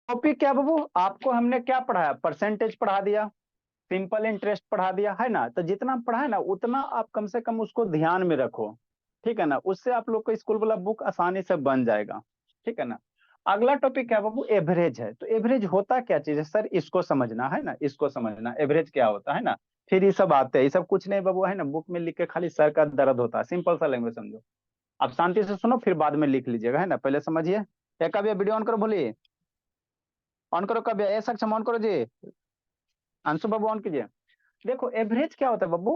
Topic क्या बाबू, आपको हमने क्या पढ़ाया, परसेंटेज पढ़ा दिया, सिंपल इंटरेस्ट पढ़ा दिया है ना। तो जितना पढ़ा है ना उतना आप कम से कम उसको ध्यान में रखो, ठीक है ना। उससे आप लोग को स्कूल वाला बुक आसानी से बन जाएगा, ठीक है ना। अगला टॉपिक क्या बाबू, एवरेज है। तो एवरेज होता क्या चीज है सर, इसको समझना है ना, इसको समझना एवरेज क्या होता है ना। फिर ये सब आते हैं, ये सब कुछ नहीं बाबू है ना, बुक में लिख के खाली सर का दर्द होता है। सिंपल सा लैंग्वेज समझो, आप शांति से सुनो फिर बाद में लिख लीजिएगा है ना, पहले समझिए। एक कभी वीडियो ऑन करो, बोलिए ऑन करो, कभी ए सक्षम ऑन करो जी, अंशु बाबू ऑन कीजिए। देखो एवरेज क्या होता है बाबू,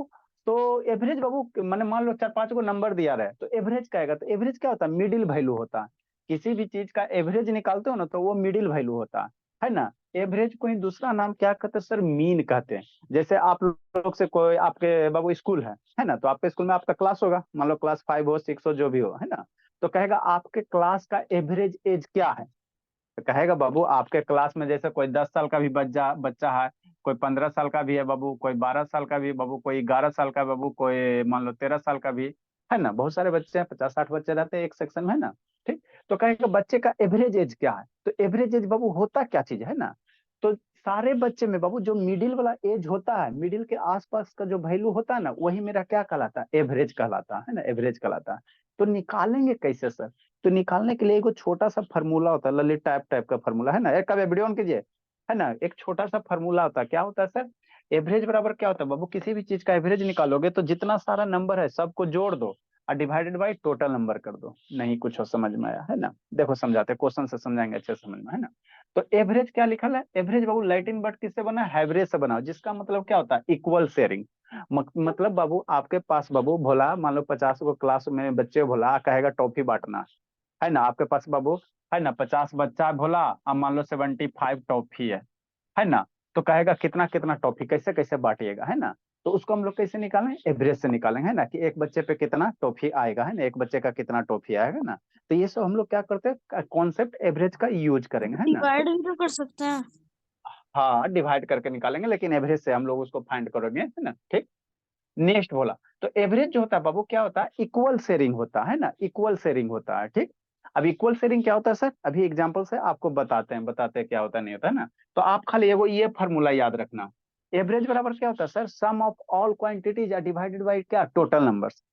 तो एवरेज बाबू मैंने मान लो चार पांच को नंबर दिया रहा है, तो एवरेज क्या आएगा, तो एवरेज क्या होता है, मिडिल वैल्यू होता है। किसी भी चीज का एवरेज निकालते हो ना तो वो मिडिल वैल्यू होता है ना। एवरेज को ही दूसरा नाम क्या कहते हैं सर, मीन कहते हैं। जैसे आप लोग से कोई आपके बाबू स्कूल है ना, तो आपके स्कूल में आपका क्लास होगा, मान लो क्लास 5 हो 6 हो जो भी हो है ना। तो कहेगा आपके क्लास का एवरेज एज क्या है, तो कहेगा बाबू आपके क्लास में जैसे कोई 10 साल का भी बच्चा बच्चा है, कोई 15 साल का भी है बाबू, कोई 12 साल का भी है बाबू, कोई 11 साल का है बाबू, कोई मान लो 13 साल का भी है ना। बहुत सारे बच्चे हैं, 50-60 बच्चे रहते हैं एक सेक्शन में है ना। ठीक, तो कहेगा बच्चे का एवरेज एज क्या है, तो एवरेज एज बाबू होता क्या चीज है ना। तो सारे बच्चे में बाबू जो मिडिल वाला एज होता है, मिडिल के आसपास का जो वैल्यू होता है ना, वही मेरा क्या कहलाता है, एवरेज कहलाता है ना, एवरेज कहलाता है। तो निकालेंगे कैसे सर, तो निकालने के लिए एक छोटा सा फॉर्मूला होता है, ललित टाइप टाइप का फॉर्मूला है ना, एक का वीडियो ऑन कीजिए है ना। एक छोटा सा फॉर्मूला होता है, क्या होता है सर, एवरेज बराबर क्या होता है बाबू, किसी भी चीज का एवरेज निकालोगे तो जितना सारा नंबर है सबको जोड़ दो और डिवाइडेड बाई टोटल नंबर कर दो। नहीं कुछ हो समझ में आया है ना, देखो समझाते क्वेश्चन से समझाएंगे अच्छे से समझ में है ना। तो एवरेज क्या लिखा है, एवरेज बाबू लैटिन वर्ड किससे बना है, हैवरेज से बना, जिसका मतलब क्या होता है, इक्वल शेयरिंग। मतलब बाबू आपके पास बाबू भोला मान लो 50 को क्लास में बच्चे भोला कहेगा टॉफी बांटना है ना, आपके पास बाबू है ना 50 बच्चा है भोला, अब मान लो 75 टॉफी है ना। तो कहेगा कितना कितना टॉफी कैसे कैसे बांटिएगा है ना। तो उसको हम लोग कैसे निकालें, एवरेज से निकालेंगे है ना, कि एक बच्चे पे कितना टॉफी आएगा है ना, एक बच्चे का कितना टॉफी आएगा ना। तो ये सब हम लोग क्या करते हैं, कॉन्सेप्ट एवरेज का यूज करेंगे है ना। डिवाइड भी तो कर सकते हैं। हाँ डिवाइड करके निकालेंगे, लेकिन एवरेज से हम लोग उसको फाइंड करेंगे है ना। ठीक, नेक्स्ट बोला, तो एवरेज जो होता है बाबू क्या होता है, इक्वल शेयरिंग होता है ना, इक्वल शेयरिंग होता है। ठीक, अब इक्वल शेयरिंग क्या होता है सर, अभी एग्जांपल से आपको बताते हैं क्या होता है नहीं होता है ना। तो आप खाली ये फॉर्मूला याद रखना, एवरेज बराबर क्या होता है sir, sum of all quantities are divided by क्या, टोटल नंबर्स।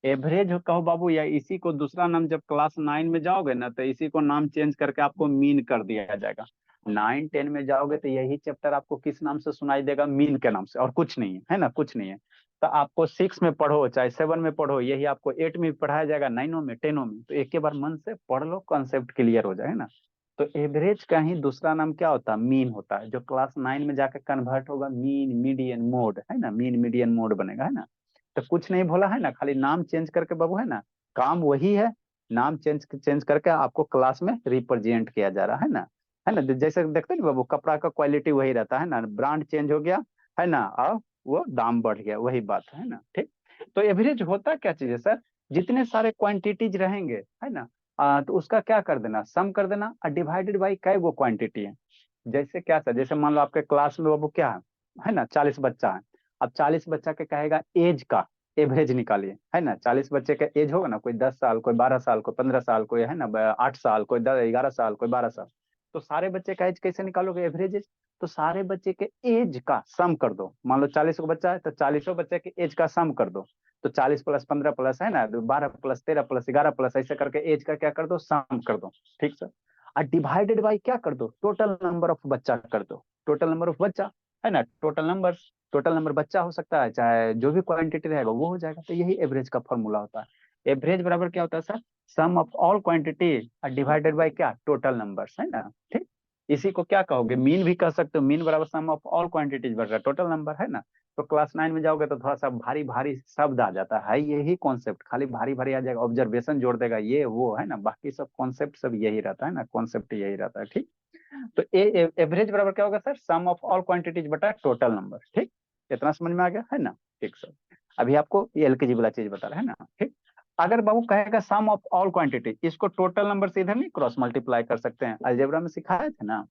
एवरेज कहो बाबू, या इसी को दूसरा नाम, जब क्लास 9 में जाओगे ना तो इसी को नाम चेंज करके आपको मीन कर दिया जाएगा। 9-10 में जाओगे तो यही चैप्टर आपको किस नाम से सुनाई देगा, मीन के नाम से, और कुछ नहीं है ना, कुछ नहीं है। तो आपको 6 में पढ़ो चाहे 7 में पढ़ो, यही आपको 8 में भी पढ़ाया जाएगा, 9 में 10 में, तो एक के बार मन से पढ़ लो, कॉन्सेप्ट क्लियर हो जाए ना। तो एवरेज का ही दूसरा नाम क्या होता है, मीन होता है, जो क्लास 9 में जाकर कन्वर्ट होगा मीन मीडियन मोड है ना, मीन मीडियन मोड बनेगा है ना। तो कुछ नहीं बोला है ना, खाली नाम चेंज करके बाबू है ना, काम वही है, नाम चेंज चेंज करके आपको क्लास में रिप्रेजेंट किया जा रहा है ना। जैसे देखते हैं ना बाबू, कपड़ा का क्वालिटी वही रहता है ना, ब्रांड चेंज हो गया है ना, और वो दाम बढ़ गया, वही बात है ना। ठीक, तो एवरेज होता क्या चीज है सर, जितने सारे क्वांटिटीज रहेंगे है ना, तो उसका क्या कर देना, सम कर देना, और डिवाइडेड बाई कै वो क्वांटिटी है। जैसे क्या सर, जैसे मान लो आपके क्लास में बाबू क्या है ना, 40 बच्चा है। अब 40 बच्चा के कहेगा एज का एवरेज निकालिए है ना, 40 बच्चे का एज होगा ना, कोई 10 साल, कोई 12 साल, कोई 15 साल, कोई है ना 8 साल, कोई 11 साल, कोई 12 साल। तो सारे बच्चे का एज कैसे निकालोगे, एवरेज एज। तो सारे बच्चे के एज का सम कर दो, मान लो 40 को बच्चा है तो 40 बच्चे के एज का सम कर दो। तो 40 प्लस 15 प्लस है ना, 12 प्लस 13 प्लस 11 प्लस ऐसे करके एज का क्या कर दो, सम कर दो। ठीक सर, और डिवाइडेड बाई क्या कर दो, टोटल नंबर ऑफ बच्चा कर दो, टोटल नंबर ऑफ बच्चा है ना, टोटल नंबर बच्चा हो सकता है, चाहे जो भी क्वांटिटी रहेगा वो हो जाएगा। तो यही एवरेज का फॉर्मूला होता है। एवरेज बराबर क्या होता है sir, sum of all quantity divided by क्या, टोटल नंबर्स है ना। ठीक, इसी को क्या कहोगे, मीन भी कह सकते हो, मीन बराबर सम ऑफ ऑल क्वांटिटीज बराबर टोटल नंबर है ना। तो क्लास 9 में जाओगे तो थोड़ा सा भारी भारी शब्द आ जाता है, यही कॉन्सेप्ट, खाली भारी भारी आ जाएगा, ऑब्जर्वेशन जोड़ देगा ये वो है ना, बाकी सब कॉन्सेप्ट सब यही रहता है ना, कॉन्सेप्ट यही रहता है। ठीक, तो एवरेज बराबर क्या होगा sir, sum of all quantities बटा टोटल नंबर। ठीक, इतना समझ में आ गया है ना। ठीक सर, अभी आपको ये एलकेजी वाला चीज बता रहा है ना। ठीक, अगर बाबू कहेगा सम ऑफ ऑल क्वांटिटी, इसको टोटल नंबर से इधर नहीं क्रॉस मल्टीप्लाई कर सकते हैं, अलजेब्रा में सिखाया था ना,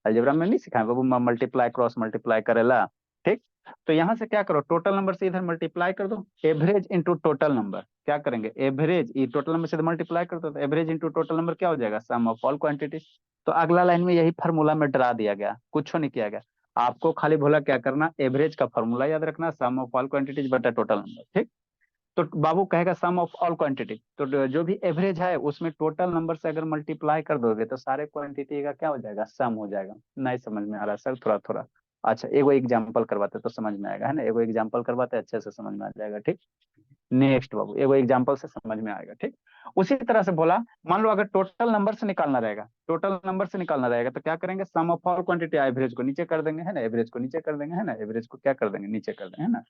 अलजेब्रा में नहीं सिखाया बाबू, मल्टीप्लाई क्रॉस मल्टीप्लाई करेला ठीक। तो यहाँ से क्या करो, टोटल नंबर से इधर मल्टीप्लाई कर दो, एवरेज इंटू टोटल नंबर। क्या करेंगे, एवरेज, ये टोटल नंबर से मल्टीप्लाई कर दो, तो एवरेज इंटू टोटल नंबर क्या हो जाएगा, सम ऑफ ऑल क्वांटिटी। तो अगला लाइन में यही फार्मूला में डरा दिया गया, कुछ नहीं किया गया। आपको खाली बोला क्या करना, एवरेज का फार्मूला याद रखना, सम ऑफ ऑल क्वांटिटीज बटा टोटल नंबर। ठीक। तो बाबू कहेगा सम ऑफ ऑल क्वांटिटी, तो जो भी एवरेज है उसमें टोटल नंबर से अगर मल्टीप्लाई कर दोगे तो सारे क्वांटिटी का क्या हो जाएगा, सम हो जाएगा। नहीं समझ में आ रहा सर, थोड़ा थोड़ा। अच्छा एगो एग्जांपल करवाते तो समझ में आएगा, है ना, एगो एग्जांपल करवाते अच्छे से समझ में आ जाएगा। ठीक। नेक्स्ट बाबू, एगो एग्जांपल से समझ में आएगा। ठीक। उसी तरह से बोला, मान लो अगर टोटल नंबर से निकालना रहेगा, टोटल नंबर से निकालना रहेगा तो क्या करेंगे, सम ऑफ ऑल क्वांटिटी, एवरेज को नीचे कर देंगे, है ना, एवरेज को नीचे कर देंगे, है ना, एवरेज को क्या कर देंगे, नीचे कर देंगे, है ना।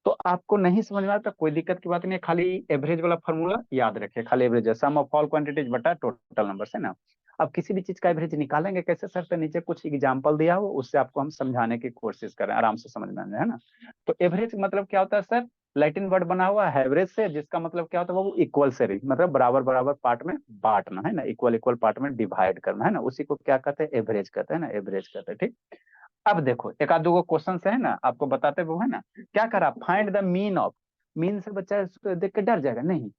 तो आपको नहीं समझ में आता कोई दिक्कत की बात नहीं है, खाली एवरेज वाला फॉर्मूला याद रखिए, खाली एवरेज है, सम ऑफ ऑल क्वांटिटीज बटा टोटल नंबर है ना। अब किसी भी चीज का एवरेज निकालेंगे कैसे सर, तो नीचे कुछ एग्जाम्पल दिया हो, उससे आपको हम समझाने की कोशिश करें, आराम से समझ में आ जाए, है ना। तो एवरेज मतलब क्या होता है सर, लैटिन वर्ड बना हुआ है एवरेज से, जिसका मतलब क्या होता है वो इक्वल शेयरिंग, मतलब बराबर बराबर पार्ट में बांटना, है ना, इक्वल इक्वल पार्ट में डिवाइड करना, है ना, उसी को क्या कहते हैं, एवरेज कहते हैं ना, एवरेज कहते हैं। ठीक। अब देखो एक आध दो क्वेश्चन है ना, आपको बताते वो, है ना। क्या करा, find the mean of, mean से बच्चा इसको देख के डर जाएगा नहीं।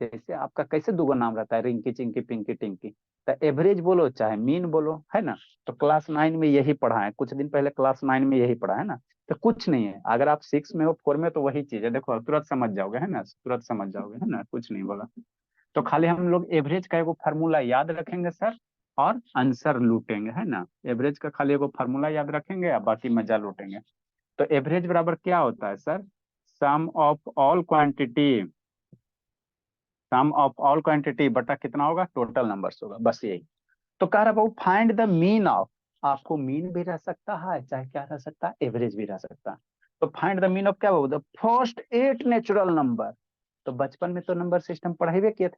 जैसे आपका कैसे दूगो नाम रहता है, रिंकी चिंकी पिंकी टिंकी, तो एवरेज बोलो चाहे मीन बोलो, है ना। तो क्लास 9 में यही पढ़ा है, कुछ दिन पहले क्लास 9 में यही पढ़ा है ना। तो कुछ नहीं है, अगर आप 6 में हो 4 में तो वही चीज है, देखो तुरंत समझ जाओगे, है ना, तुरंत समझ जाओगे, है ना, कुछ नहीं बोला। तो खाली हम लोग एवरेज का एगो फार्मूला याद रखेंगे सर, और आंसर लूटेंगे, है ना। एवरेज का खाली एगो फार्मूला याद रखेंगे और बाकी मजा लूटेंगे। तो एवरेज बराबर क्या होता है sir, sum of all quantity, sum of all quantity बटा कितना होगा, टोटल नंबर्स होगा, बस यही। तो कह रहा है फाइंड द मीन ऑफ, आपको मीन भी रह सकता है चाहे क्या रह सकता है, एवरेज भी रह सकता है। तो फाइंड द मीन ऑफ क्या होगा, द फर्स्ट 8 नेचुरल नंबर। तो बचपन में तो नंबर सिस्टम पढ़ाई किए थे।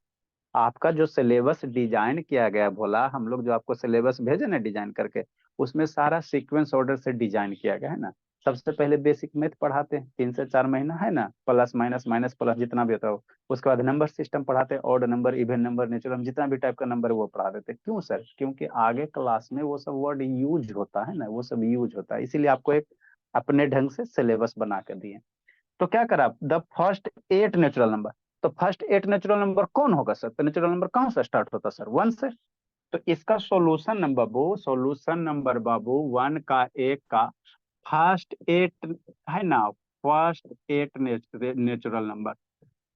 आपका जो सिलेबस डिजाइन किया गया भोला, हम लोग जो आपको सिलेबस भेजे ना डिजाइन करके, उसमें सारा सीक्वेंस ऑर्डर से डिजाइन किया गया, है ना। सबसे पहले बेसिक मैथ पढ़ाते हैं 3 से 4 महीना, है ना, प्लस माइनस माइनस प्लस जितना भी होता हो। उसके बाद नंबर सिस्टम पढ़ाते हैं, odd number, even number, natural, जितना भी टाइप का नंबर है वो पढ़ा देते हैं। क्यों सर, क्योंकि आगे क्लास में वो सब वर्ड यूज होता है ना, वो सब यूज होता है, इसीलिए आपको एक अपने ढंग से सिलेबस बना कर दिए। तो क्या करा, द फर्स्ट 8 नेचुरल नंबर। तो फर्स्ट 8 नेचुरल नंबर कौन होगा सर, तो नेचुरल नंबर कहाँ से स्टार्ट होता है सर, 1 से। तो इसका सॉल्यूशन नंबर बाबू, सॉल्यूशन नंबर बाबू 1 का, 1 का फर्स्ट 8, है ना, फर्स्ट 8 नेचुरल नंबर।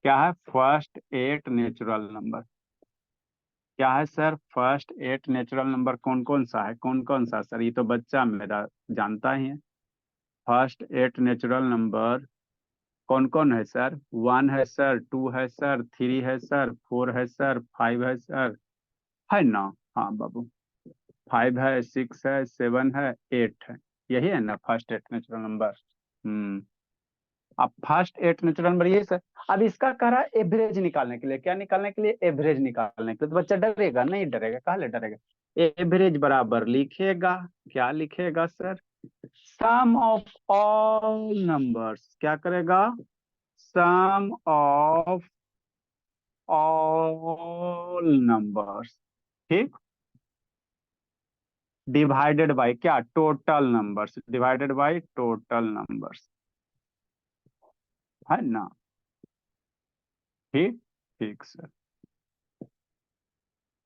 क्या है, फर्स्ट 8 नेचुरल नंबर क्या है सर, फर्स्ट 8 नेचुरल नंबर कौन कौन सा है, कौन कौन सा सर, ये तो बच्चा मेरा जानता ही है। फर्स्ट 8 नेचुरल नंबर कौन कौन है सर, 1 है सर, 2 है सर, 3 है सर, 4 है सर, 5 है सर, है ना। हाँ बाबू, 5 है, 6 है, 7 है, 8 है, यही है ना फर्स्ट 8 नेचुरल नंबर। हम्म। अब फर्स्ट 8 नेचुरल नंबर यही सर। अब इसका कह रहा है एवरेज निकालने के लिए, क्या निकालने के लिए, एवरेज निकालने के लिए। तो बच्चा डरेगा नहीं, डरेगा, काहे डरेगा। एवरेज बराबर लिखेगा, क्या लिखेगा sir, sum of all numbers, क्या करेगा, सम ऑफ ऑल नंबर्स। ठीक। डिवाइडेड बाय क्या, total numbers, divided by total numbers, है ना। ठीक। ठीक सर।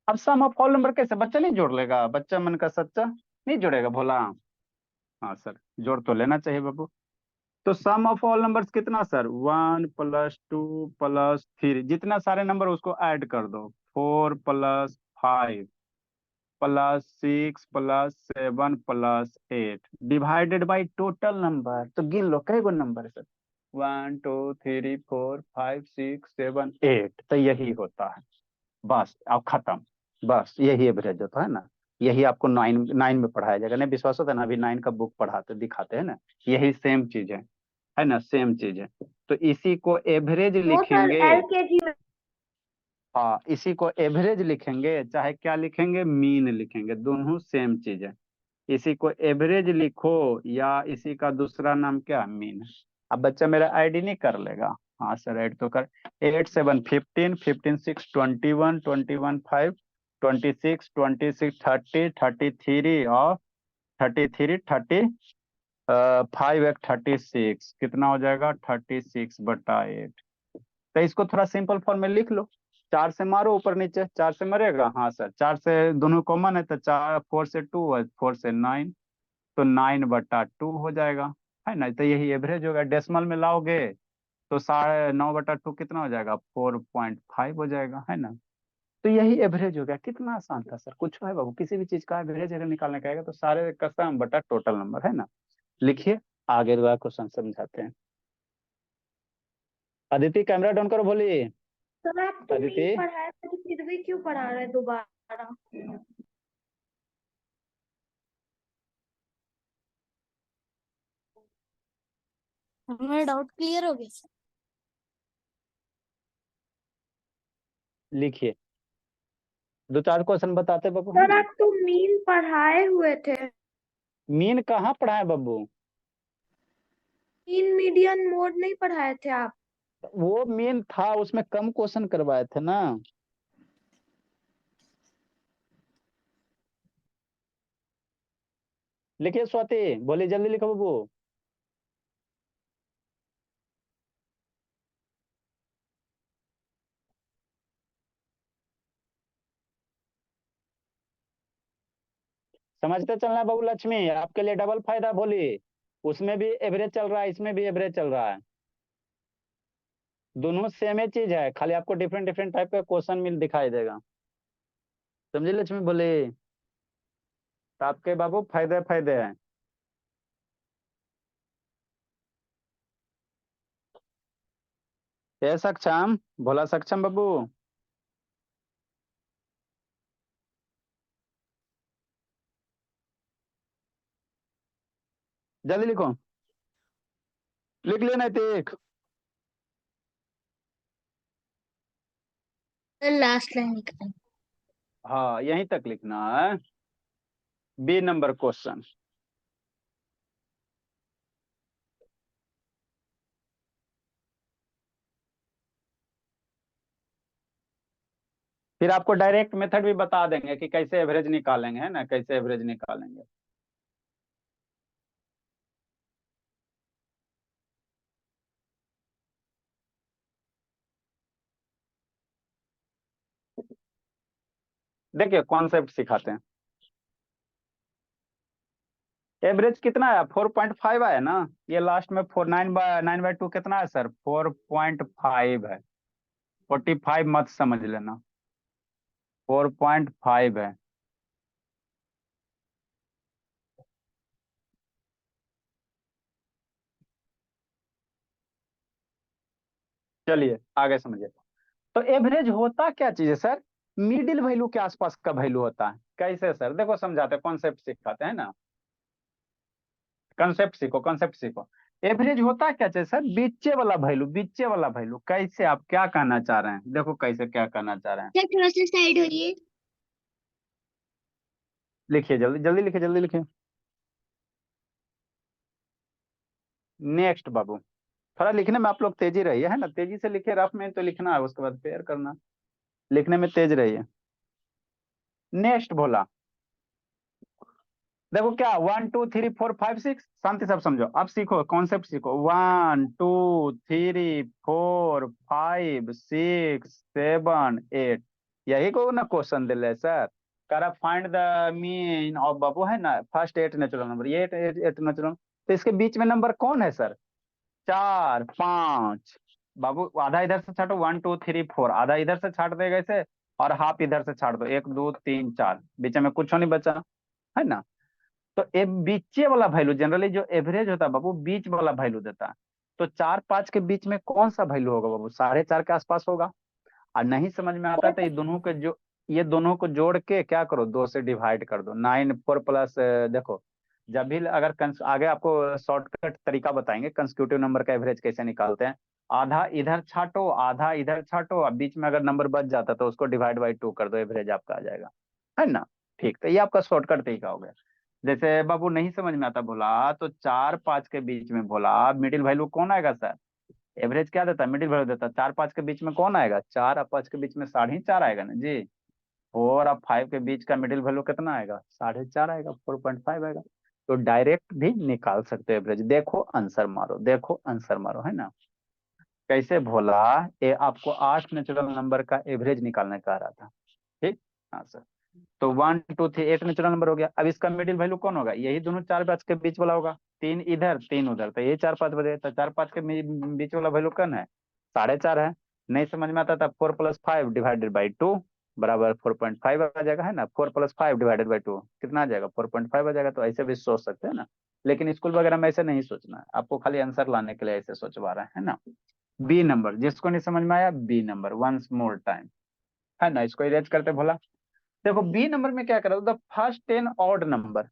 अब सम ऑफ ऑल नंबर कैसे, बच्चा नहीं जोड़ लेगा, बच्चा मन का सच्चा नहीं जोड़ेगा भोला। हाँ सर, जोड़ तो लेना चाहिए बाबू। तो सम ऑफ ऑल नंबर्स कितना सर, 1 + 2 + 3, जितना सारे नंबर उसको ऐड कर दो, 4 + 5 +6 + 7 + 8 डिवाइडेड बाई टोटल नंबर। तो गिन लो कई गो नंबर है सर, 1 2 3 4 5 6 7 8, तो यही होता है। बस अब खत्म, बस यही एवरेज होता है ना। यही आपको 9 में पढ़ाया जाएगा, नहीं विश्वास होता है ना, अभी 9 का बुक पढ़ाते दिखाते हैं ना, यही सेम चीज है ना, सेम चीज है। तो इसी को एवरेज वो सर लिखेंगे। LKG में। हाँ, इसी को एवरेज लिखेंगे चाहे क्या लिखेंगे, मीन लिखेंगे, दोनों सेम चीज है। इसी को एवरेज लिखो या इसी का दूसरा नाम क्या, मीन। अब बच्चा मेरा आईडी नहीं कर लेगा, हाँ सर ऐड तो कर। 8 7 15, 15 6 21, 21 5, 26 26 30, 33 और 33 30, फाइव एक 36, कितना हो जाएगा 36/8। तो इसको थोड़ा सिंपल फॉर्म में लिख लो। 4 से मारो ऊपर नीचे, 4 से मरेगा, हाँ सर 4 से दोनों कॉमन है, तो 4, 4 से 2 और 4 से 9, तो 9/2 हो जाएगा, है ना। तो यही एवरेज होगा। डेसिमल में लाओगे तो 9.5 कितना हो जाएगा, 4.5 हो जाएगा, है ना। तो यही एवरेज हो गया। कितना आसान था सर, कुछ है बाबू, किसी भी चीज का एवरेज अगर निकालने का आएगा तो सारे का सम बटा टोटल नंबर, है ना। लिखिए, आगे वाला क्वेश्चन समझाते हैं। अदिति कैमरा डाउन करो, बोलिए। सर आप तो अदिति, मीन पढ़ाए थे, तो फिर भी क्यों पढ़ा रहे हैं दोबारा? हमारा डाउट क्लियर हो गया सर। लिखिए, दो चार क्वेश्चन बताते बाबू, है सर ना। आप तो मीन पढ़ाए हुए थे। मीन कहाँ पढ़ाए बाबू, मीन मीडियन मोड नहीं पढ़ाए थे आप? वो मीन था, उसमें कम क्वेश्चन करवाए थे ना। लिखिए स्वाति, बोलिए जल्दी लिखो बाबू। समझते चलना है बाबू लक्ष्मी, आपके लिए डबल फायदा, बोलिए। उसमें भी एवरेज चल रहा है, इसमें भी एवरेज चल रहा है। दोनों सेम ही चीज है, खाली आपको डिफरेंट डिफरेंट टाइप का क्वेश्चन मिल दिखाई देगा। समझे लक्ष्मी, बोले। तो आपके बाबू फायदे फायदे हैं। ये सक्षम, भोला सक्षम बाबू, जल्दी लिखो। लिख लेना देख। लास्ट लाइन निकाल। हाँ यहीं तक लिखना है। B number question. फिर आपको डायरेक्ट मेथड भी बता देंगे कि कैसे एवरेज निकालेंगे, है ना, कैसे एवरेज निकालेंगे। देखिए कॉन्सेप्ट सिखाते हैं। एवरेज कितना है, 4.5 आया ना। ये लास्ट में 9/2 कितना है सर, 4.5 है। 45 मत समझ लेना, 4.5 है। चलिए आगे समझिए। तो एवरेज होता क्या चीज है सर, मिडिल वैल्यू के आसपास का वैल्यू होता है। कैसे सर, देखो समझाते हैं, कॉन्सेप्ट सिखाते हैं ना। कॉन्सेप्ट सीखो, कॉन्सेप्ट सीखो। एवरेज होता क्या चाहिए सर, बीचे वाला वैल्यू, बीचे वाला वैल्यू। कैसे, आप क्या कहना चाह रहे हैं, देखो कैसे क्या कहना चाह रहे हैं। सर थोड़ा सा साइड होइए। लिखिए जल्दी जल्दी लिखिए, जल्दी लिखिए। नेक्स्ट बाबू, थोड़ा लिखने में आप लोग तेजी रहिए, है ना, तेजी से लिखिए, रफ में तो लिखना है, उसके बाद पेयर करना। लिखने में तेज रहिए। नेक्स्ट बोला, देखो क्या 1 2 3 4 5 6, शांति सब समझो, अब सीखो कॉन्सेप्ट सीखो। 1 2 3 4 5 6 7 8, यही को ना क्वेश्चन दिले सर। कर फाइंड द मीन ऑफ बाबू, है ना, फर्स्ट 8 नेचुरल नंबर, ये 8 नेचुरल। तो इसके बीच में नंबर कौन है सर, 4 5। बाबू आधा इधर से छाटो, 1 2 3 4, आधा इधर से छाट देगा इसे, और हाफ इधर से छाट दो, 1 2 3 4, बीच में कुछ नहीं बचा, है ना। तो ए बीचे वाला वैल्यू, जनरली जो एवरेज होता है बाबू, बीच वाला वैल्यू देता है। तो 4 5 के बीच में कौन सा वैल्यू होगा बाबू, 4.5 के आसपास होगा। और नहीं समझ में आता है तो ये दोनों को जोड़ के क्या करो, 2 से डिवाइड कर दो। 9 4 प्लस, देखो जब भी अगर आगे आपको शॉर्टकट तरीका बताएंगे कंसेक्यूटिव नंबर का एवरेज कैसे निकालते हैं। आधा इधर छाटो, आधा इधर छाटो, और बीच में अगर नंबर बच जाता तो उसको डिवाइड बाई 2 कर दो, एवरेज आपका आ जाएगा, है ना। ठीक, तो ये आपका शॉर्टकट तरीका हो गया। जैसे बाबू नहीं समझ में आता बोला, तो 4 5 के बीच में बोला मिडिल वैल्यू कौन आएगा सर, एवरेज क्या देता है, मिडिल वैल्यू देता है। 4 5 के बीच में कौन आएगा, 4 और 5 के बीच में 4.5 आएगा ना जी। 4 और 5 के बीच का मिडिल वैल्यू कितना आएगा, 4.5 आएगा, 4.5 आएगा। तो डायरेक्ट भी निकाल सकते हो एवरेज। देखो आंसर मारो, देखो आंसर मारो, है ना। कैसे भोला, ये आपको 8 नेचुरल नंबर का एवरेज निकालने का आ रहा था, ठीक। हाँ सर। तो 1 2 3 एक नेचुरल नंबर हो गया। अब इसका मिडिल वैल्यू कौन होगा, यही दोनों चार पांच के बीच वाला होगा। 3 इधर 3 उधर, तो ये 4 5 बजे, तो 4 5 के बीच वाला वैल्यू कौन है, 4.5 है। नहीं समझ में आता था, 4+5 डिवाइडेड बाई 2 बराबर 4.5 आ जाएगा, है ना। 4+5 डिवाइडेड बाई 2 कितना आ जाएगा, 4.5 आ जाएगा। तो ऐसे भी सोच सकते हैं ना, लेकिन स्कूल वगैरह में ऐसे नहीं सोचना है आपको, खाली आंसर लाने के लिए ऐसे सोचवा रहे हैं ना। बी नंबर, जिसको नहीं समझ में आया B number once more time, है ना। इसको इरेज करते बोला। देखो बी नंबर में क्या करा, द फर्स्ट 10 ऑड नंबर,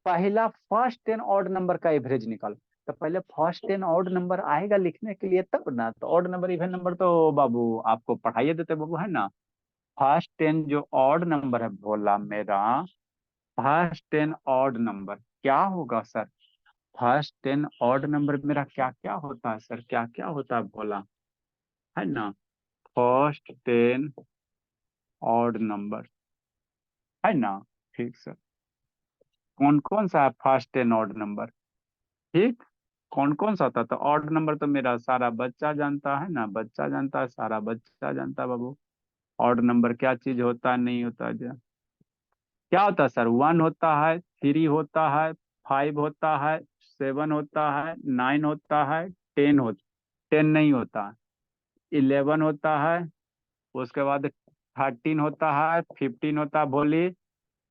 पहला फर्स्ट 10 ऑड नंबर का एवरेज निकाल। तो पहले फर्स्ट 10 ऑड नंबर आएगा लिखने के लिए तब ना, तो ऑड नंबर इवन नंबर तो बाबू आपको पढ़ाइए देते बाबू, है ना। फर्स्ट 10 जो ऑड नंबर है बोला मेरा, फर्स्ट 10 ऑड नंबर क्या होगा सर, फर्स्ट 10 ऑड नंबर मेरा क्या क्या होता है सर, क्या क्या होता है बोला, है ना। फर्स्ट 10 ऑड नंबर, है ना। ठीक सर, कौन कौन सा है फर्स्ट 10 ऑड नंबर, ठीक। कौन कौन सा होता है, तो ऑड नंबर तो मेरा सारा बच्चा जानता है ना, बच्चा जानता है, सारा बच्चा जानता है बाबू। ऑड नंबर क्या चीज होता है, नहीं होता है जो, क्या होता है सर, 1 होता है, 3 होता है, 5 होता है, 7 होता है, 9 होता है, 10 नहीं होता है, 11 होता है, उसके बाद 13 होता है, 15 होता है, भोली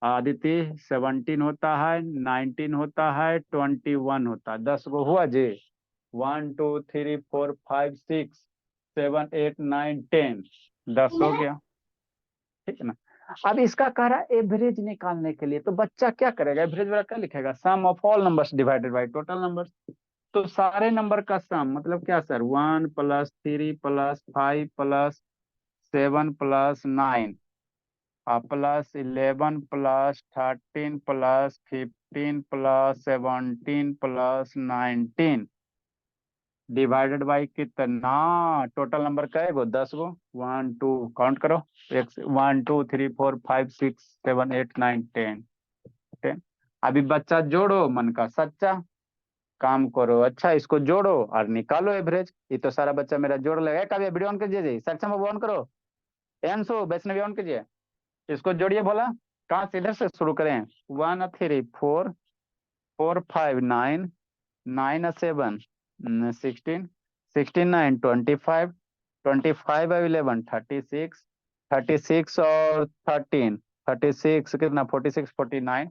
आदित्य 17 होता है, 19 होता है, 21 होता है। 10 गो हुआ जी, 1 2 3 4 5 6 7 8 9 10, 10 हो गया, ठीक है ना। अब इसका कह रहा है एवरेज निकालने के लिए, तो बच्चा क्या करेगा, एवरेज वाला क्या लिखेगा, sum of all numbers divided by total numbers. तो सारे नंबर का सम मतलब क्या सर, 1 + 3 + 5 + 7 + 9 +11 + 13 + 15 + 17 + 19 डिवाइडेड बाई कितना, टोटल नंबर का है वो 10 गो। 1 2 काउंट करो, 1 2 3 4 5 6 7 8 9 10 10। अभी बच्चा जोड़ो मन का सच्चा, काम करो अच्छा, इसको जोड़ो और निकालो एवरेज। ये तो सारा बच्चा मेरा जोड़ लेगा। कभी वीडियो ऑन कीजिए जी, सक्षम बाबू ऑन करो, एंसो वैष्णवी ऑन कीजिए, इसको जोड़िए बोला। कहाँ से, इधर से शुरू करें। 1 3 4 4 5 9, 9 7 16, 16 9 25, 25 11 36, 36 और 13, 36 कितना 46 49,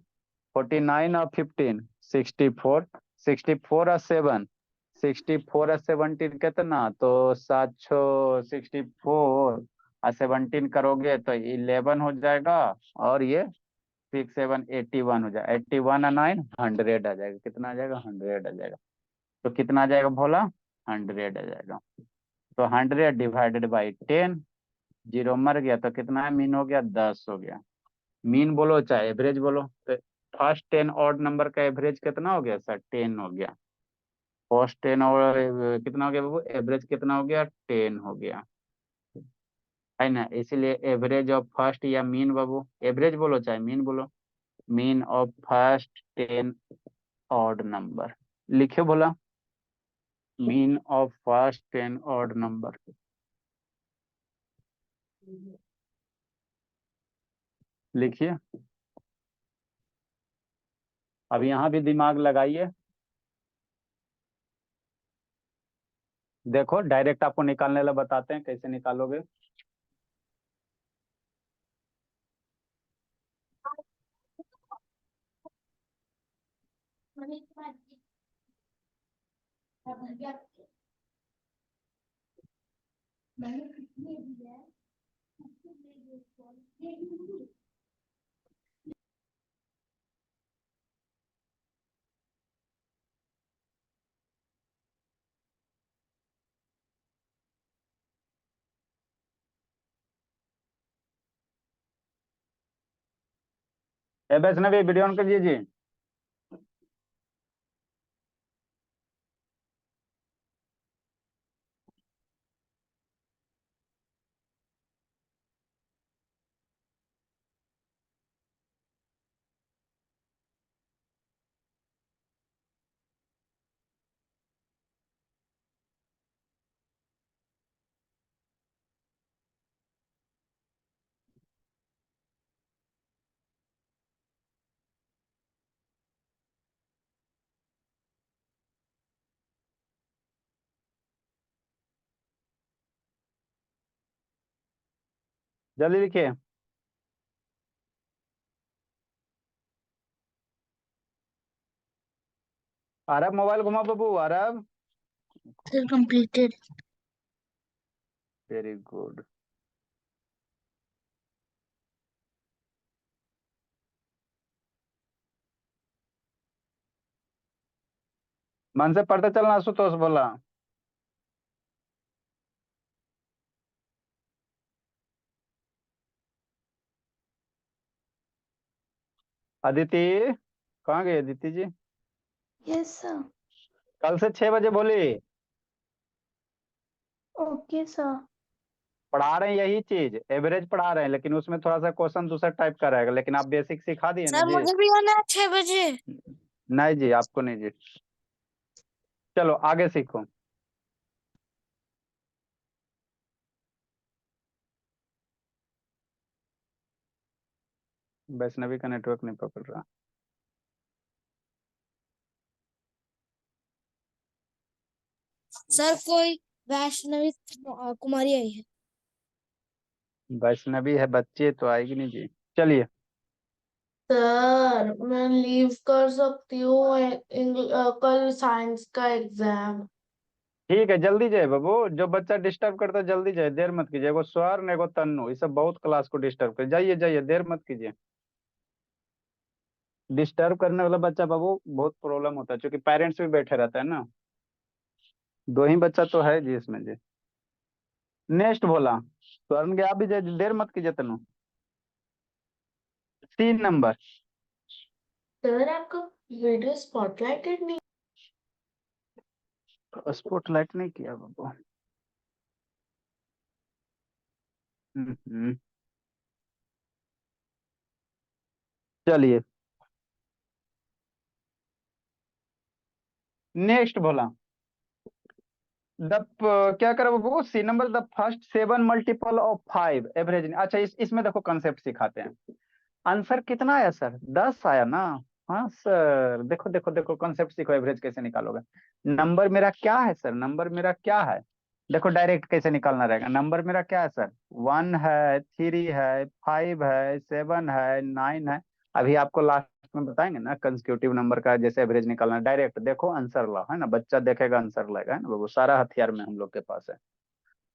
49 और 15 64, 64 और 7, 64 और 17 कितना, तो 64 और 17 करोगे तो 11 हो जाएगा, और ये 6 7 81 हो जाएगा, 81 और 9 100 आ जाएगा। कितना आ जाएगा, 100 आ जाएगा। तो कितना आ जाएगा भोला, 100 आ जाएगा। तो 100 डिवाइडेड बाई 10, जीरो मर गया तो कितना है, मीन हो गया 10 हो गया। मीन बोलो चाहे एवरेज बोलो, तो फर्स्ट 10 ऑड नंबर का एवरेज कितना हो गया सर, 10 हो गया। फर्स्ट 10 और कितना हो गया बाबू, एवरेज कितना हो गया, 10 हो गया, है ना। इसीलिए एवरेज ऑफ फर्स्ट या मीन बाबू, एवरेज बोलो चाहे मीन बोलो, mean of first 10 odd number लिखे बोला, mean of first 10 odd number लिखिए। अब यहाँ भी दिमाग लगाइए, देखो डायरेक्ट आपको निकालने वाला बताते हैं कैसे निकालोगे। ए वैष्णवी वीडियो ऑन कीजिए जी। जल्दी लिखिए। आरब मोबाइल घुमा बाबू, आरब। Sir, completed. Very good. मन से पढ़ते चलना, आशुतोष बोला। अदिति, कहाँ गई अदिति जी? Yes sir. कल से 6 बजे बोली। Okay sir. पढ़ा रहे हैं यही चीज, एवरेज पढ़ा रहे हैं, लेकिन उसमें थोड़ा सा क्वेश्चन दूसरा टाइप का रहेगा, लेकिन आप बेसिक सिखा दिए ना सर जी। मुझे भी आना है 6 बजे। नहीं जी, आपको नहीं जी। चलो आगे सीखो। वैष्णवी का नेटवर्क नहीं पकड़ रहा। सर कोई वैष्णवी कुमारी आई है। वैष्णवी है बच्ची, तो आएगी नहीं जी। चलिए। सर मैं लीव कर सकती हूँ कल साइंस का एग्जाम। ठीक है, जल्दी जाए बाबू। जो बच्चा डिस्टर्ब करता है जल्दी जाए, देर मत कीजिए। एगो स्वर्ण एगो तन्नु, ये सब बहुत क्लास को डिस्टर्ब कर। जाइए जाइए, देर मत कीजिए। डिस्टर्ब करने वाला बच्चा बाबू बहुत प्रॉब्लम होता है, क्योंकि पेरेंट्स भी बैठे रहता है ना। 2 ही बच्चा तो है जी इसमें जी। नेक्स्ट बोला स्वर्ण गया, आप भी जाइए, देर मत कीजिए तनु। 3 नंबर। सर आपका वीडियो स्पॉटलाइटेड नहीं। स्पॉटलाइट नहीं किया बाबू। हम्म। चलिए नेक्स्ट बोला द, क्या करो बाबू, see number, the first 7 multiple of 5 average. अच्छा इसमें देखो कंसेप्ट सिखाते हैं। आंसर कितना आया सर? 10 आया ना। हाँ सर, देखो देखो देखो कंसेप्ट सीखो, एवरेज कैसे निकालोगे। नंबर मेरा क्या है सर? नंबर मेरा क्या है? देखो डायरेक्ट कैसे निकालना रहेगा। नंबर मेरा क्या है सर? 1 है, 3 है, 5 है, 7 है, 9 है। अभी आपको लास्ट में बताएंगे ना कंसेक्यूटिव नंबर का जैसे एवरेज निकालना। डायरेक्ट देखो आंसर लाओ, है ना। बच्चा देखेगा आंसर लाएगा, है ना। वो सारा हथियार में हम लोग के पास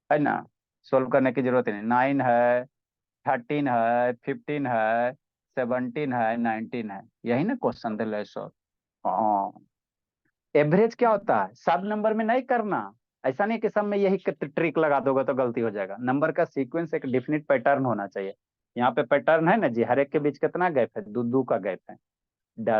है ना। सोल्व करने की जरूरत ही नहीं। 9 है, 13 है, 15 है, 17 है, 19 है। यही ना क्वेश्चन थे सर। हाँ। एवरेज क्या होता है? सब नंबर में नहीं करना। ऐसा नहीं कि सब में यही ट्रिक लगा दोगे तो गलती हो जाएगा। नंबर का सीक्वेंस एक डिफिनिट पैटर्न होना चाहिए। यहाँ पे पैटर्न है ना जी, हर एक के बीच कितना गैप है? दो दो का गैप है।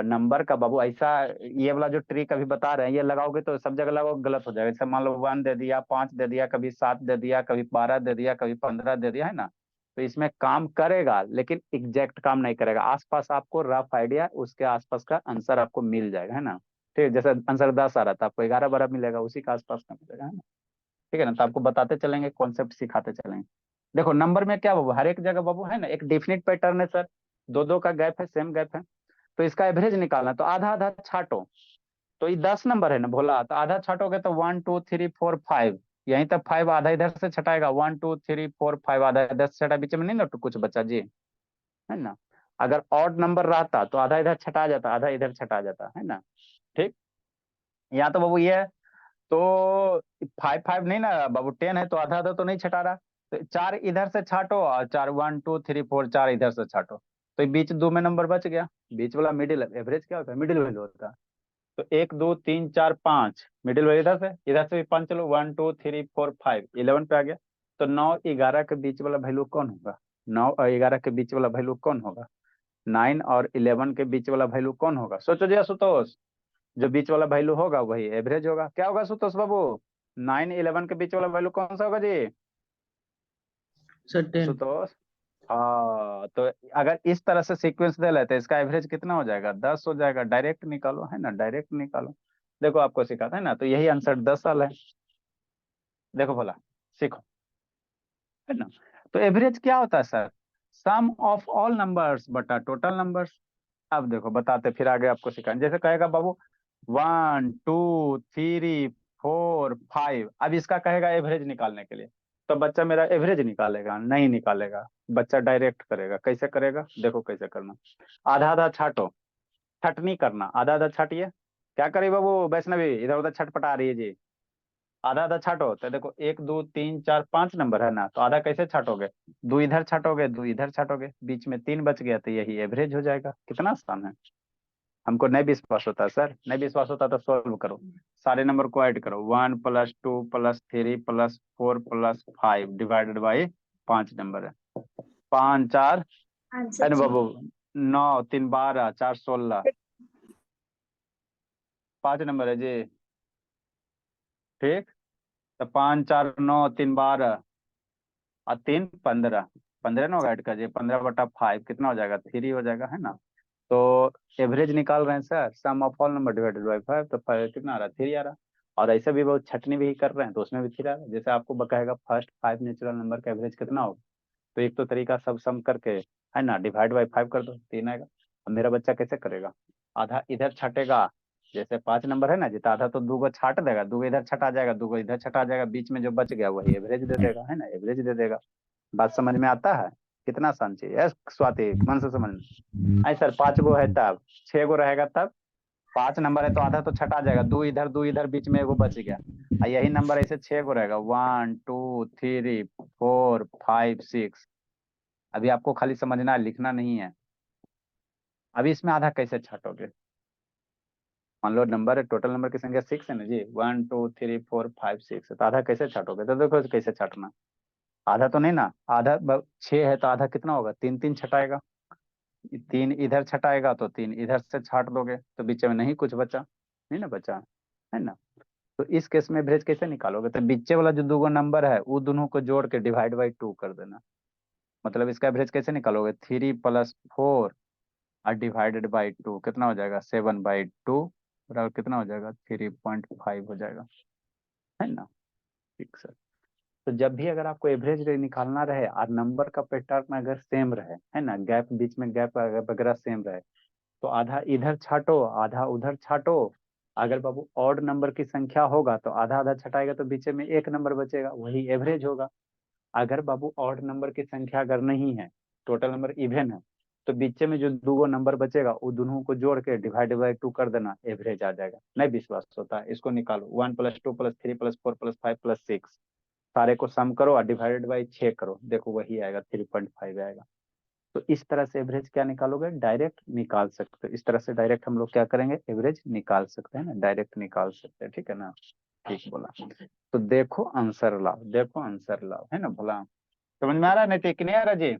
नंबर का बाबू ऐसा, ये वाला जो ट्रिक अभी बता रहे हैं, ये लगाओगे तो सब जगह लगाओ गलत हो जाएगा। जैसे मान लो 1 दे दिया, 5 दे दिया, कभी 7 दे दिया, कभी 12 दे दिया, कभी 15 दे दिया, है ना। तो इसमें काम करेगा लेकिन एग्जैक्ट काम नहीं करेगा। आसपास आपको रफ आइडिया, उसके आसपास का आंसर आपको मिल जाएगा, है ना। ठीक है, जैसे आंसर 10 आ रहा था, आपको 11-12 मिलेगा, उसी के आसपास का मिलेगा, है ना। ठीक है ना। तो आपको बताते चलेंगे, कॉन्सेप्ट सिखाते चलेंगे। देखो नंबर में क्या बाबू, हर एक जगह बाबू है ना एक डिफिनिट पैटर्न है सर। दो दो का गैप है, सेम गैप है। तो इसका एवरेज निकालना, तो आधा आधा छाटो। तो ये 10 नंबर है ना भोला, तो आधा छाटोगे तो 1 2 3 4 5। यहीं तक 5 आधा इधर से छटाएगा, 1 2 3 4 5 आधा इधर से छटा, बीच में नहीं ना तो कुछ बच्चा जी, है ना। अगर ऑड नंबर रहता तो आधा इधर छटा जाता, आधा इधर छटा जाता, है ना। ठीक। यहाँ तो बाबू ये है। तो 5 5 नहीं ना बाबू, 10 है तो आधा आधा तो नहीं छटा रहा। तो 4 इधर से छाटो और 4 1 2 3 4 4 इधर से छाटो। तो ये बीच दो में नंबर बच गया। बीच वाला मिडिल, एवरेज क्या होता है? मिडिल वैल्यू होता है। तो 1 2 3 4 5 मिडिल वैल्यू इधर से भी 5, चलो 1 2 3 4 5 11 पे आ गया। तो 9 11 के बीच वाला वैल्यू कौन होगा? 9 और 11 के बीच वाला वैल्यू कौन होगा? 9 और 11 के बीच वाला वैल्यू कौन होगा? सोचो जी सुतोष। जो बीच वाला वैल्यू होगा वही एवरेज होगा। क्या होगा सुतोष बाबू? 9 11 के बीच वाला वैल्यू कौन सा होगा जी? सर 10। सुतोष। हाँ, तो अगर इस तरह से सीक्वेंस दे लेते इसका एवरेज कितना हो जाएगा? 10 हो जाएगा। डायरेक्ट निकालो, है ना, डायरेक्ट निकालो। देखो आपको सिखाता है ना, तो यही आंसर 10 साल है। देखो भला, सीखो, है ना। तो एवरेज क्या होता है sir? Sum of all numbers बटा टोटल नंबर्स। अब देखो बताते फिर आगे आपको सिखाएं। जैसे कहेगा बाबू 1 2 3 4 5, अब इसका कहेगा एवरेज निकालने के लिए। तो बच्चा मेरा एवरेज निकालेगा? नहीं निकालेगा, बच्चा डायरेक्ट करेगा। कैसे करेगा, देखो कैसे करना। आधा आधा छाटो, छट नहीं करना, आधा आधा छाटिए। क्या करे बाबू वैष्णवी, इधर उधर छटपटा रही है जी। आधा आधा छाटो, तो देखो 1 2 3 4 5 नंबर है ना, तो आधा कैसे छाटोगे? दो इधर छाटोगे, दो इधर छाटोगे, बीच में 3 बच गया, तो यही एवरेज हो जाएगा। कितना आसान है। हमको नहीं विश्वास होता सर, नहीं विश्वास होता तो सॉल्व करो। सारे नंबर को ऐड करो, 1 + 2 + 3 + 4 + 5 डिवाइडेड बाई 5 नंबर है। 5 4 है ना बाबू, 9 3 12 4 16, 5 नंबर है जी। ठीक, तो 5 4 9 3 12 और 3 15, 15 ना ऐड कर, 15/5 कितना हो जाएगा? 3 हो जाएगा, है ना। तो एवरेज निकाल रहे हैं sir, sum of all number divided by 5, तो कितना आ रहा है? 3 आ रहा। और ऐसे भी बहुत छटनी भी कर रहे हैं तो उसमें भी 3 आ रहा है। जैसे आपको बकाएगा फर्स्ट 5 नेचुरल नंबर का एवरेज कितना होगा, तो एक तो तरीका सब सम करके, है ना, डिवाइड बाई 5 कर दो, 3 आएगा। अब मेरा बच्चा कैसे करेगा? आधा इधर छटेगा, जैसे 5 नंबर है ना, जितना आधा तो 2 छाट देगा, 2 इधर छटा जाएगा, 2 इधर छटा जाएगा, बीच में जो बच गया वही एवरेज दे देगा, है ना, एवरेज दे देगा। बात समझ में आता है? कितना आसान चीज है स्वाति, मन से समझ में आई सर। 5 गो है तब, 6 गो रहेगा तब, 5 नंबर है तो आधा तो छटा जाएगा, 2 इधर बीच में एगो बच गया। और यही नंबर ऐसे 6 गो रहेगा, 1 2 3 4 5 6। अभी आपको खाली समझना है, लिखना नहीं है। अभी इसमें आधा कैसे छाटोगे? मान लो नंबर है, टोटल नंबर की संख्या 6 है ना जी, 1 2 3 4 5 6, तो आधा कैसे छाटोगे? तो देखो कैसे छाटना। आधा तो नहीं ना, आधा 6 है तो आधा कितना होगा? 3 3 छटाएगा, 3 इधर छटाएगा तो 3 इधर से छाट दोगे, तो बीच में नहीं कुछ बचा, नहीं ना बचा, है ना। तो इस केस में एवरेज कैसे निकालोगे? तो बीचे वाला जो 2 नंबर है वो दोनों को जोड़ के डिवाइड बाई 2 कर देना। मतलब इसका एवरेज कैसे निकालोगे? 3 + 4 और डिवाइडेड बाई 2 कितना हो जाएगा? 7/2 बराबर कितना हो जाएगा? 3.5 हो जाएगा, है ना। ठीक सर। तो जब भी अगर आपको एवरेज निकालना रहे और नंबर का पैटर्न अगर सेम रहे, है ना, गैप बीच में गैप वगैरह सेम रहे, तो आधा इधर छाटो, आधा उधर छाटो। अगर बाबू ऑड नंबर की संख्या होगा तो आधा आधा छटाएगा तो बीच में 1 नंबर बचेगा, वही एवरेज होगा। अगर बाबू ऑड नंबर की संख्या अगर नहीं है, टोटल नंबर इवन है, तो बीच में जो 2 नंबर बचेगा वो दोनों को जोड़ के डिवाइड बाई 2 कर देना, एवरेज आ जाएगा। नहीं विश्वास होता है, इसको निकालो, 1 + 2 + 3 + 4 + 5 सारे को सम करो और डिवाइडेड बाई 6 करो, देखो वही आएगा, 3.5 आएगा। तो इस तरह से एवरेज क्या निकालोगे? डायरेक्ट निकाल सकते हो। इस तरह से डायरेक्ट हम लोग क्या करेंगे? एवरेज निकाल सकते हैं ना, डायरेक्ट निकाल सकते हैं, ठीक है ना। ठीक बोला। तो देखो आंसर लाओ, देखो आंसर लाओ, है ना भोला। समझ में आ रहा है नैतिक, नहीं आ रहा जी?